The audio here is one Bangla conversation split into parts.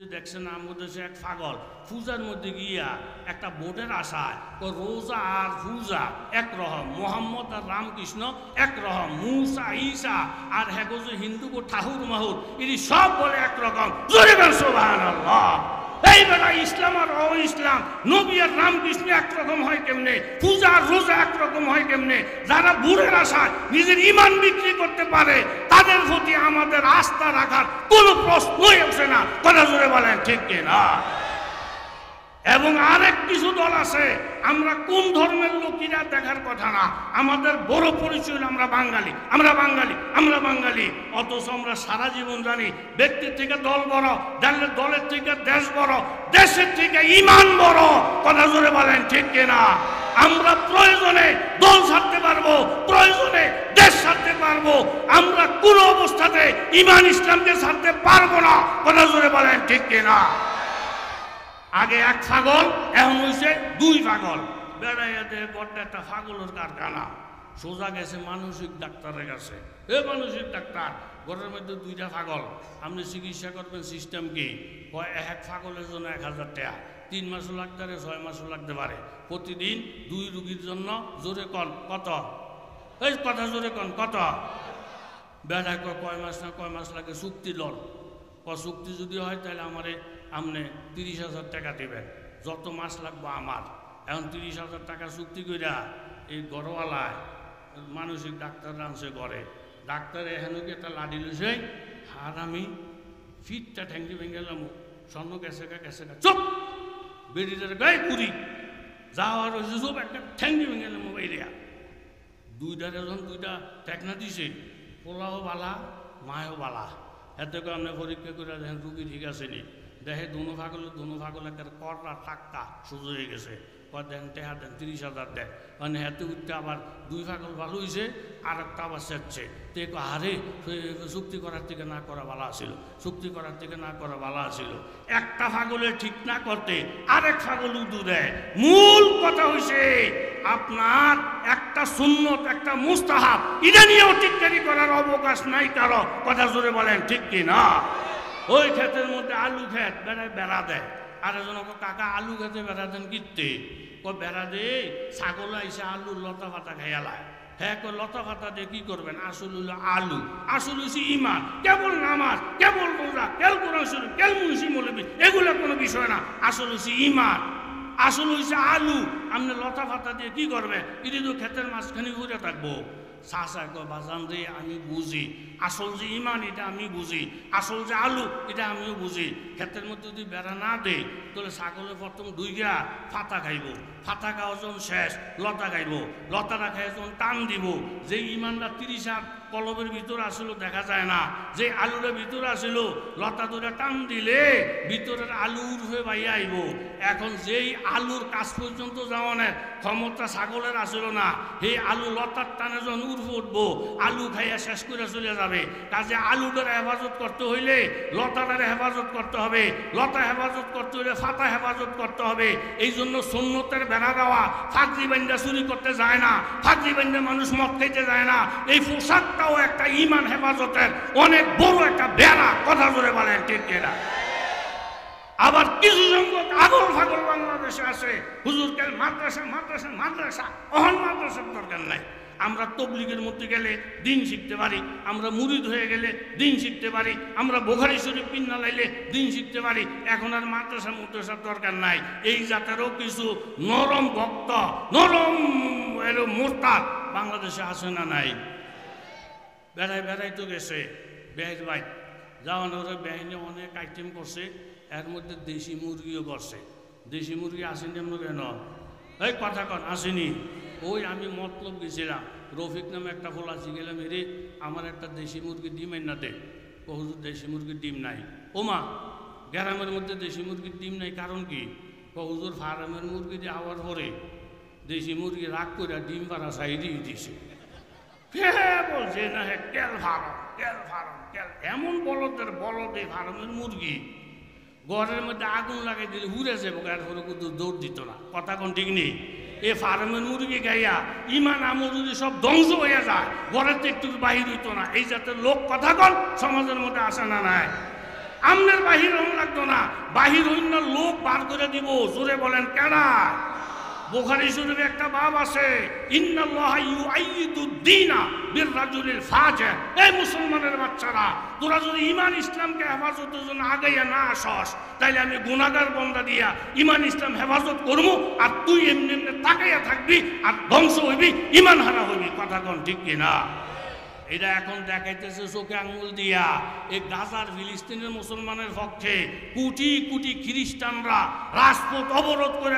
দেখছেন আমাদের দেশে এক পাগল পূজার মধ্যে গিয়া একটা বোর্ডের আশায় রোজা আর পূজা একরকম, মোহাম্মদ আর রামকৃষ্ণ একরকম, মুসা ঈসা আর হেগোজ হিন্দু ঠাকুর মাহুর এটি সব বলে একরকম। সুবহানাল্লাহ। এই বেলা ইসলাম আর অ ইসলাম, নবী আর রামকৃষ্ণ একরকম হয় কেমনে, পূজা আর রোজা একরকম হয় কেমনে? যারা বুড়ের আশায় নিজের ইমান বিক্রি করতে পারে তাদের প্রতি আমাদের আস্থা রাখার কোনো প্রশ্নই আসে না। কথা জোরে বলেন ঠিক কিনা? এবং আরেক কিছু দল আছে, আমরা কোন ধর্মের লোকেরা দেখার কথা না, আমাদের বড় পরিচয় আমরা বাঙালি, আমরা বাঙালি, আমরা বাঙালি। অথচ আমরা সারা জীবন জানি ব্যক্তির থেকে দল বড়, দলের থেকে দেশ বড়, দেশের থেকে ইমান বড়। কথা জোরে বলেন ঠিক কিনা? আমরা প্রয়োজনে দল ছাড়তে পারবো, প্রয়োজনে দেশ ছাড়তে পারবো, আমরা কোনো অবস্থাতে ইমান ইসলামকে ছাড়তে পারবো না। কথা জোরে বলেন ঠিক কিনা? আগে এক পাগল, এখন হয়েছে দুই পাগল। বেড়াইয়াতে বড় একটা পাগলের কারখানা। সোজা গেছে মানসিক ডাক্তারের কাছে। এ মানসিক ডাক্তার, ঘরের মধ্যে দুইটা পাগল, আপনি চিকিৎসা করবেন সিস্টেম কি? এক পাগলের জন্য 1000 টাকা, 3 মাসও লাগতে পারে, 6 মাসও লাগতে পারে। প্রতিদিন 2 রুগীর জন্য জোরে কন কত? এই কথা জোরে কন কত? বেড়ায় কয় মাস না কয় মাস লাগে চুক্তি লন। চুক্তি যদি হয় তাহলে আমারে আপনি 30,000 টাকা দেবেন, যত মাস লাগবে আমার। এখন 30,000 টাকা চুক্তি কইরা এই গড়ওয়ালায় মানসিক ডাক্তার আনছে ঘরে। ডাক্তার এখানে কি একটা লাঠি লইছে, আর আমি ফিটটা ঠ্যাঙ্গি ভেঙে গেলাম, স্বর্ণ গেছে চুপ বেরিয়ে গায়ে পুরি যাওয়ার হয়েছে, চুপ একটা ঠ্যাঙ্গি ভেঙে গেলাম বাইরিয়া। দুইটারে যখন দুইটা টেকনা দিছে, পোলাও বালা মায়ও বালা। এতে করে আপনি পরীক্ষা করে দেখেন রুগী ঠিক আছে নি, দেখে দুনো ভাগল একটা কররা টাক্কা সোজা হয়ে গেছে। দেন টেহা দেন 30,000 দেন, মানে হাতে উঠতে আবার 2 ভাগল ভালো হয়েছে, আর একটা আবার সেচ্ছে। তো আরে চুক্তি করার থেকে না করা ভালো আছিল, চুক্তি করার থেকে না করা ভালো আছিল। একটা ভাগলে ঠিক না করতে আরেক ভাগল উদু দেয়। মূল কথা হয়েছে আপনার একটা সুন্নত, একটা মুস্তাহাব, এটা নিয়ে অতিক্রামি করার অবকাশ নাই কারো। কথা জোরে বলেন ঠিক কি না? ওই ক্ষেতের মধ্যে আলু ক্ষেত, বেড়ায় বেড়া দেয়। আর এজন কাকা আলু খেতে বেড়া দেন কিনতে, বেড়া দে ছাগল আইসে আলু লতা পাতা খাইয়ালায়। হ্যাঁ লতা পাতা দিয়ে কি করবেন? আসল হইল আলু, আসল হইছে ইমান। কেবল নামাজ, কেবল রোজা, কেল কোরআন শরীফ, কেল মুন্সি মৌলবি, এগুলো কোনো বিষয় না। আসল হইছে ইমান, আসল হইছে আলু। আপনি লতা পাতা দিয়ে কি করবেন? এটি তো ক্ষেতের মাঝখানে ঘুরে থাকবো। চাষা কয় বাজান রে আমি বুঝি, আসল যে ইমান এটা আমি বুঝি, আসল যে আলু এটা আমিও বুঝি। ক্ষেতের মধ্যে যদি বেড়া না দেয় তাহলে ছাগলে প্রথম দুইগা ফাতা খাইব, ফাতা খাওয়া যখন শেষ লতা খাইব, লতাটা খাই যখন টান দিব, যে ইমানটা 30 কলবের ভিতর আসলো দেখা যায় না, যে আলুটা ভিতরে আসিল লতা ধরে টান দিলে ভিতরের আলু উর্ফে বাইয়া আইব। এখন যেই আলুর কাছ পর্যন্ত যাওয়ানের ক্ষমতা ছাগলের আসিল না, সেই আলু লতার টানে যখন উর্ফে উঠবো, আলু খাইয়া শেষ করে চলে যাবে। কাজে আলুটার হেফাজত করতে হইলে লতাটার হেফাজত করতে হবে, লতা হেফাজত করতে হইলে ফাতা হেফাজত করতে হবে। এই জন্য সুন্নতের বেড়া দেওয়া, ফাঁকরি বান্ধা চুরি করতে যায় না, ফাঁকরি বান্ধা মানুষ মদ খাইতে যায় না। এই পোশাকটাও একটা ইমান হেফাজতের অনেক বড় একটা বেড়া। কথা জোরে বলেন ঠিক কিনা? আবার কিছু সংখ্যক আগল ফাগল বাংলাদেশে আছে, হুজুর কেন মাদ্রাসা মাদ্রাসা মাদ্রাসা, অহন মাদ্রাসার দরকার নাই। আমরা তবলিগের মধ্যে গেলে দিন শিখতে পারি, আমরা মুরিদ হয়ে গেলে দিন শিখতে পারি, আমরা বুখারী শরীফ কিনা লাইলে দিন শিখতে পারি। এখন আর মাদ্রাসার দরকার নাই। এই জাতেরও কিছু নরম ভক্ত, নরম মোরতাদ বাংলাদেশে আছে না নাই? বেড়াই তো গেছে বেহের ভাই যাওয়ানোর বেহিনে অনেক আইটেম করছে, এর মধ্যে দেশি মুরগিও করছে। দেশি মুরগি আসেনি আমরা কেন? এই কথা কন আসেনি? ওই আমি মতলব গেছিলাম, রফিক নামে একটা ফোলাছি গেলাম, এরে আমার একটা দেশি মুরগির ডিম এনে দে। ও হুজুর দেশি মুরগির ডিম নাই। ওমা গ্রামের মধ্যে দেশি মুরগির ডিম নাই, কারণ কি? হুজুর ফার্মের মুরগি দিয়ে আওয়ার পরে দেশি মুরগি রাগ করে ডিম পাড়া সাইডেই দিছে। বলছে না হ্যাঁ কেল ফার্ম, কেল ফার্ম, কেল। এমন বলদের বলদ এই ফার্মের মুরগি, ঘরের মধ্যে আগুন লাগাই দিলে উড়ে যাবো, এরপরে কিন্তু দৌড় দিত না। কথা কোন ঠিক নেই? এ ফার্মের মুরগি গাইয়া ইমান আমল যদি সব ধ্বংস হয়ে যায়, ঘরের তো একটু বাহির হইতো না। এই জাতের লোক কথা কন সমাজের মধ্যে আসে না নাই? আমনের বাহির লাগতো না, বাহির হইন না, লোক বার করে দিব। জোরে বলেন কেডা? বুখারী শরীফে একটা বাব আছে, ইন্নাল্লাহা ইউআইয়িদুদ-দীনা বির-রাজুলিল ফাজির। এই মুসলমানের বাচ্চারা, তোরা যদি ঈমান ইসলামকে হেফাজতের জন্য আগাইয়া না আসস, তাইলে আমি গুনাহগার বান্দা দিয়া ঈমান ইসলাম হেফাজত করব, আর তুই এমনি এমনি তাকাইয়া থাকবি আর ধ্বংস হইবি, ঈমান হারা হইবি। কথা কোন ঠিক কিনা? এটা এখন দেখাইতেছে চোখে আঙ্গুল দিয়া। এই গাজার ফিলিস্তিনের মুসলমানের পক্ষে কোটি কোটি খ্রিস্টানরা রাজপথ অবরোধ করে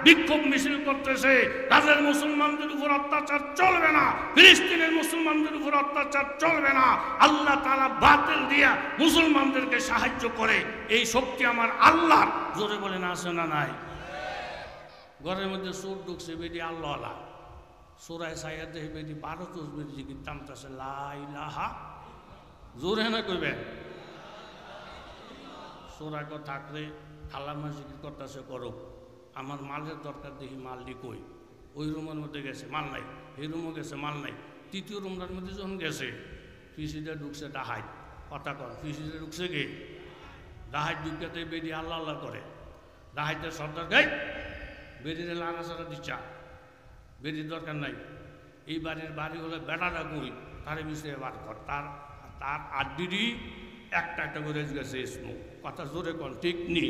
বিক্ষোভ মিছিল করতেছে। গাজার মুসলমানদের উপর অত্যাচার চলবে না, ফিলিস্তিনের মুসলমানদের উপর অত্যাচার চলবে না। আল্লাহ তাআলা বাতিল দিয়া মুসলমানদেরকে সাহায্য করে, এই শক্তি আমার আল্লাহর। জোরে বলেন আছে না নাই? ঘরের মধ্যে চোর ঢুকছে, বেটি আল্লাহ সোরায় সাইয়া দেহে বেদি 12 তসবির জিকির টানতেছে, লা ইলাহা। জোরে না কইবে? সোরাগ থাকলে কালামা জিকির করতেছে, করুক। আমার মালের দরকার, দেখি মাল দি কই। ওই রুমের মধ্যে গেছে, মাল নাই। এই রুমও গেছে, মাল নাই। তৃতীয় রুমটার মধ্যে যখন গেছে, ফিসিটা ঢুকছে ডাহাই। কথা কর, ফিসিটা ঢুকছে কি? ডাহাই ঢুকাতে বেদি আল্লাহ আল্লাহ করে। ডাহাইতে সর্দার গাই বেদিরে লাড়া চাড়া দিচ্ছা, বেরির দরকার নাই। এই বাড়ি হলে বেটাটা কই, তারে বিষয়ে বার কর। তার আড্ডিরই একটা একটা করে গেছে স্মুক। কথা জোরে কন, ঠিক নি?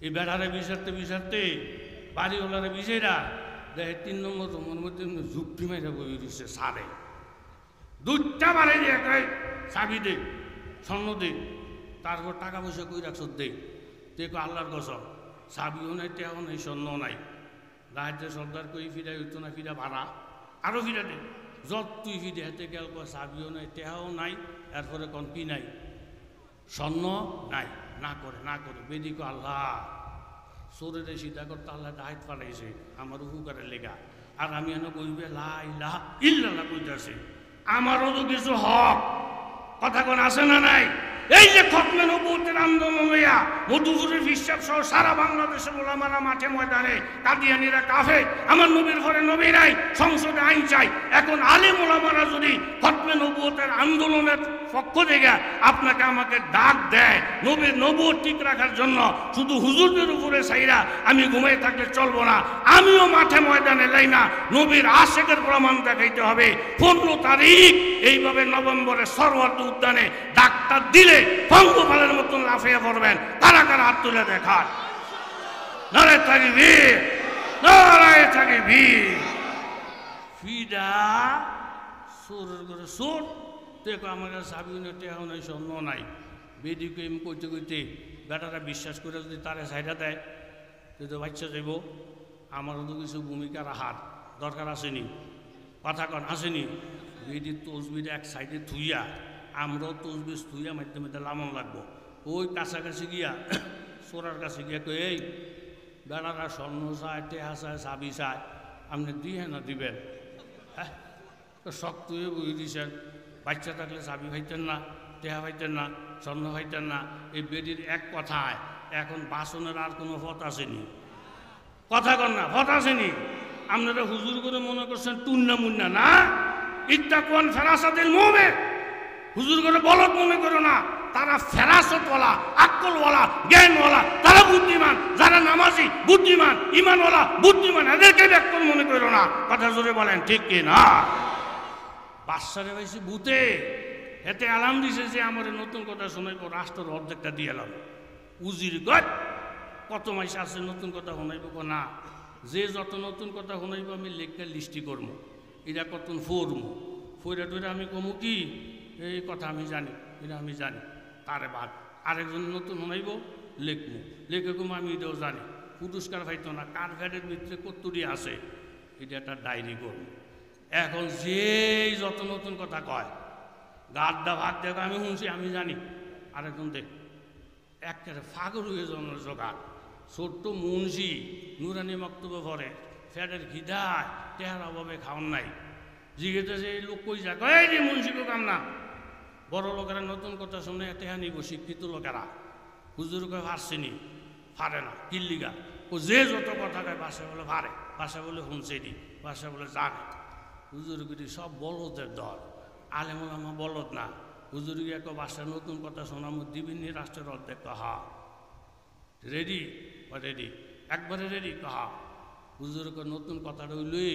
এই বেটারে বিষারতে বাড়িওয়ালারে বিষেরা দেখে 3 নম্বর রুমের মধ্যে যুক্তি মেরে বই দিচ্ছে সারে। 2টা বাড়ি দিয়ে কয় চাবি দে, স্বর্ণ দে, তারপর টাকা পয়সা কই রাখছ দে। দেখো আল্লাহর কসম, চাবিও নাই, টেহাও নাই, স্বর্ণও নাই। রাজ্যে সর্দার কই ফিরা হইতো না, ফিরা ভাড়া আরো ফিরা দে। যত তুই ফিরে হাতে গেল, চাবিও নাই, টেহাও নাই, এরপরে কন কি নাই? স্বর্ণ নাই। না করে বেদিক আল্লাহ চোরের সিধা করতে আল্লাহ ডাহাইত পাঠাইছে আমার উপকারের লেগা। আর আমি এনে কইবে লা ইলাহা ইল্লাল্লাহ কইতাছে, আমারও তো কিছু হক। কথা কোন আছে না নাই? এই যে খতমে নবুয়তের আন্দোলন হইয়া মধুপুরের হিসাব সহ সারা বাংলাদেশে ওলামারা মাঠে ময়দানে, কাদিয়ানীরা কাফে, আমার নবীর ঘরে নবী নাই, সংসদে আইন চাই। এখন আলেম ওলামারা যদি খতমে নবুয়তের আন্দোলনের পক্ষ থেকে আপনাকে আমাকে ডাক দেয় নবীর নবুয়ত ঠিক রাখার জন্য, শুধু হুজুরদের উপরে চাইরা আমি ঘুমাই থাকলে চলবো না। আমিও মাঠে ময়দানে লাই না, নবীর আশেকের প্রমাণ দেখাইতে হবে। 15 তারিখ এইভাবে নভেম্বরের সরওয়ার্দী উদ্যানে ডাক্তার দিলে পঙ্গপালের মতন লাফিয়ে পড়বেন। কারা কারা হাত তুলে দেখার? নারায়ে তাকবীর, নারায়ে তাকবীর। ফিদা সুরের করে সুর দেখো, আমার কাছে চাবিও নাই, টেহাও নাই, স্বর্ণ নাই। বেদিকে এম কইতে কইতে বেটারা বিশ্বাস করে যদি তারে সাইডা দেয়, তো বাচ্চা যাইব। আমারও তো কিছু ভূমিকা রাখার দরকার আসেনি। কথা কন আসেনি? বেদির তসবির এক সাইডে থুইয়া আমরাও তসবির থুইয়া মাধ্যমে লামন লাগবো। ওই কাছাকাছি গিয়া চোরার কাছে গিয়া কই, এই বেড়ারা স্বর্ণ চায়, টেহা চায়, চাবি চায়, আপনি দিয়ে না দিবেন? হ্যাঁ, শক্ত হয়ে বই দিছেন। বাচ্চা থাকলে চাবি পাইতেন না, টেহা পাইতেন না, স্বর্ণ পাইতেন না। এই বেদির এক কথায় এখন বাসনের আর কোনো পথ আসেনি। কথা কন না, পথ আসেনি। আপনারা হুজুর করে মনে করছেন টুন্না মুন্না না। ইত্তাকুন ফেরাসাতিল মুমিন, হুজুর করে বলদ মনে করো না। তারা ফেরাসতওয়ালা, আকলওয়ালা, জ্ঞানওয়ালা, তারা বুদ্ধিমান। যারা নামাজি বুদ্ধিমান, ইমানওয়ালা বুদ্ধিমান, এদেরকে ব্যাকরণ মনে করো না। কথা জোরে বলেন ঠিক কি না? বাদশারে পাইছি ভূতে, এতে আলাম দিছে যে আমার নতুন কথা শোনাইব, রাষ্ট্রের অর্ধেকটা দিয়ে এলাম। উজির গজ কত মাইস আছে নতুন কথা শোনাইব না? যে যত নতুন কথা শোনাইব আমি লেখা লিস্টি করবো, এটা কত ফরমু, ফইরা টইরা আমি কমু কি এই কথা আমি জানি, এটা আমি জানি। তারে বাদ আরেকজন নতুন শোনাইব, লেখমু, লেখে কমু আমি এটাও জানি। পুরস্কার পাইতো না, কার ফ্যাটের ভিতরে কতটি আছে, এটা একটা ডায়েরি করবো। এখন যেই যত নতুন কথা কয়, গাড্ডা ভাগ দেখো আমি শুনছি, আমি জানি। আরেকজন দেখ একেবারে ফাগল হয়ে যাওয়ার জোগাড়। ছোট্ট মুন্সি নুরানি বক্তব্য পড়ে, ফ্যাটের খিদায় টেহার অভাবে খাওয়ান নাই। জিজ্ঞেস এই লোক কই যা, কয় যে মুন্সিকে কাম না। বড় লোকেরা নতুন কথা শুনে টেহা নিব, শিক্ষিত লোকেরা হুজুর কয় পারছেনি, পারে না কিল্লিগা। ও যে যত কথা কয় বাসা বলে পারে, বাসা বলে শুনছেনি, বাসা বলে জানে। হুজুরগিরি সব বলদের দল, আলেমুল আমা বলদ না। হুজুরকে এক বাসার নতুন কথা শোনামো দিবিনি রাষ্ট্রের অর্ধেক কাহা রেডি রেডি একবারে রেডি কাহা হুজুরকে নতুন কথাটা হইলই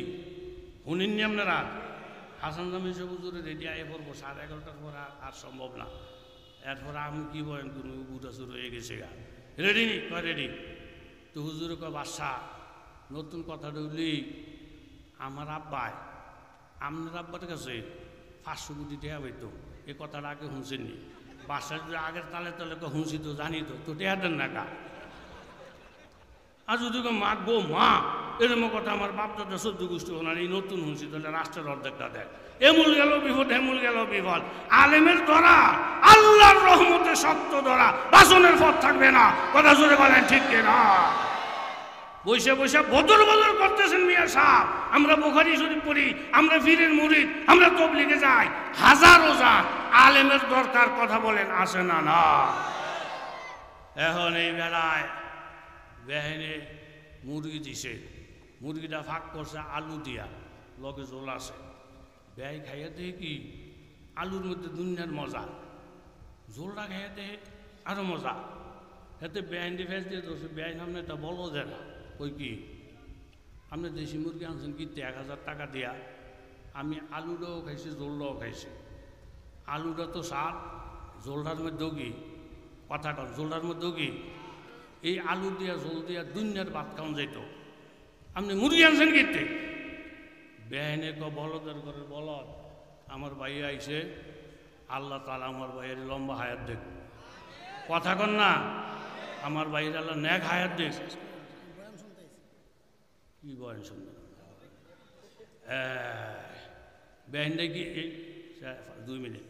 শুনিনি আপনারা হাসান জামি সব হুজুরে রেডি আয়ে পড়বো 11:30 পর আর সম্ভব না এরপরে আমি কি বলেন কোনো বুড়া শুরু হয়ে গেছে গা রেডি নি কয় রেডি তো হুজুরে কয় বাদশা নতুন কথাটা হইলি আমার আব্বায় আপনার আব্বার কাছে 500 কোটি টাকা পাইতো এই কথাটা আগে শুনছেননি বাদশা যদি আগের তালে তালে শুনছি তো জানি তো টাকা দেন না কা আর যদি মা গো মা এরকম কথা আমার বাপ দাদা 14 গোষ্ঠী ওনার এই নতুন শুনছি তাহলে রাষ্ট্রের অর্ধেকটা দেয় এমুল গেল বিপদ হেমুল গেল বিপদ আলেমের ধরা আল্লাহর রহমতে শক্ত ধরা বাসনের পথ থাকবে না কথা জোরে বলেন ঠিক কিনা বৈশা বৈশা বদর বদর করতেছেন মিয়া সাহেব আমরা বুখারী শরীফ পড়ি আমরা ফিরের মুরিদ আমরা তবলিগে যাই হাজারো যান আলেমের দরকার কথা বলেন আসে না না এখন এই বেলায় বেহেনে মুরগি দিছে মুরগিটা ফাঁক করছে আলু দিয়া লগে জোল আছে বেহাই খাইয়া দেয় কি আলুর মধ্যে দুনিয়ার মজা জোলটা খাইয়া দেয় আরো মজা এতে বেহাইন্ডি ফেস দিয়ে ধরছে বেহাইন আপনি এটা বলো যে না ওই কি আপনি দেশি মুরগি আনছেন কিনতে 1000 টাকা দিয়া আমি আলুটাও খাইছি জোলটাও খাইছি আলুটা তো স্বাদ জোলটার মধ্যেও কি কথা কন জোলটার মধ্যেও কি এই আলু দিয়া জোল দিয়া দুনিয়ার ভাত খাওয়ান যাইতো আপনি মুরগি আনছেন কিনতে বেহাইনে বলদের করে বলদ আমার ভাই আইসে আল্লাহ তাআলা আমার ভাইয়ের লম্বা হায়াত দেখ কথা কন না আমার ভাইয়ের আল্লাহ নেক হায়াত দেখ কি বলেন শুনবেন বেহাইনে কি 2 মিনিট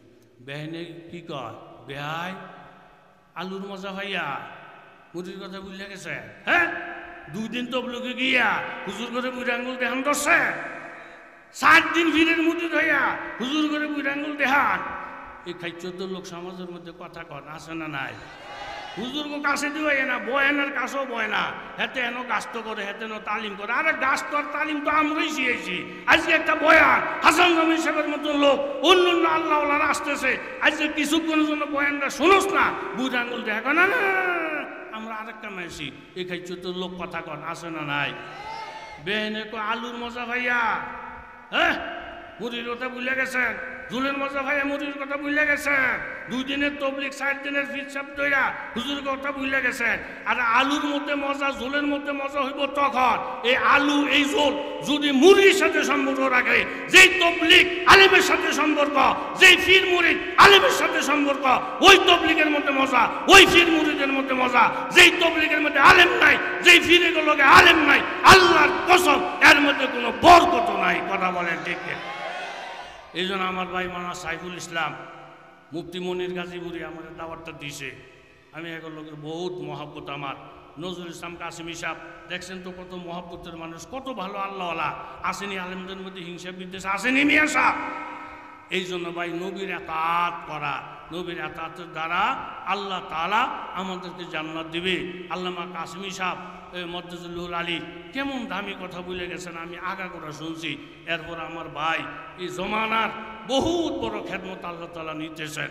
বেহাইনে কি কয় বেহাই আলুর মজা ভাইয়া মুরগির কথা বুঝলে গেছে হ্যাঁ 2 দিন তবলিগে গিয়া হুজুর করে বুড়ি আঙ্গুল দেখান ধরছে 7 দিন ফিরের মুদি ধইয়া হুজুর করে বুড়ি আঙ্গুল দেখান এই 14 লোক সমাজের মধ্যে কথা কন আছে না নাই হুজুর কো কাছে দিওই না বয়ানের কাছেও বয় না হেতে এনো গাস্ত করে হেতে এনো তালিম করে আরে গাস্ত আর তালিম তো আমরাই শিখেছি আজকে একটা বয়ান হাসান জামি সাহেবের মতো লোক অন্য আল্লাহ ওয়ালা আসতেছে আজকে কিছুক্ষণের জন্য বয়ানটা শুনোস না বুড়ি আঙ্গুল দেখা না না আমরা আরেকটা মাইছি এই 14 লোক কথা কন আছে না নাই বেহেনে কো আলুর মজা ভাইয়া হ্যাঁ মুড়ির কথা ভুলে গেছেন জুলের মজা ভাইয়া মুড়ির কথা ভুলে গেছেন 2 দিনের তবলিগ 7 দিনের ফিরসাব দইরা হুজুর কথা ভুলে গেছেন আর আলুর মধ্যে মজা জুলের মধ্যে মজা হইব তখন এই আলু এই জোল যদি মুড়ির সাথে সম্পর্ক রাখে যেই তবলিগ আলেমের সাথে সম্পর্ক যেই ফির মুরিদ আলেমের সাথে সম্পর্ক ওই তবলিগের মধ্যে মজা ওই ফির মুরিদের মধ্যে মজা যেই তবলিগের মধ্যে আলেম নাই যেই ফিরের লগে আলেম নাই আল্লাহর কসম এর মধ্যে কোনো বরকত নাই কথা বলেন ঠিক এই জন্য আমার ভাই মানা সাইফুল ইসলাম মুফতি মনির গাজীপুরি আমাদের দাওয়াতটা দিছে আমি এখন লোকের বহুত মহাব্বত আমার নজরুল ইসলাম কাসিমি সাহেব দেখছেন তো কত মহাব্বতের মানুষ কত ভালো আল্লাহওয়ালা আসেনি আলেমদের মধ্যে হিংসা বিদ্বেষ আসেনি মিয়া সাহেব এই জন্য ভাই নবীর আতাত করা নবীর আতাতের দ্বারা আল্লাহ তাআলা আমাদেরকে জান্নাত দিবে আল্লামা কাসিমি সাহেব মদ্দুজুল আলী কেমন দামি কথা বলে গেছেন আমি আগা করে শুনছি এরপর আমার ভাই এই জমানার বহুত বড় খেদমত আল্লাহ তাআলা নিতেছেন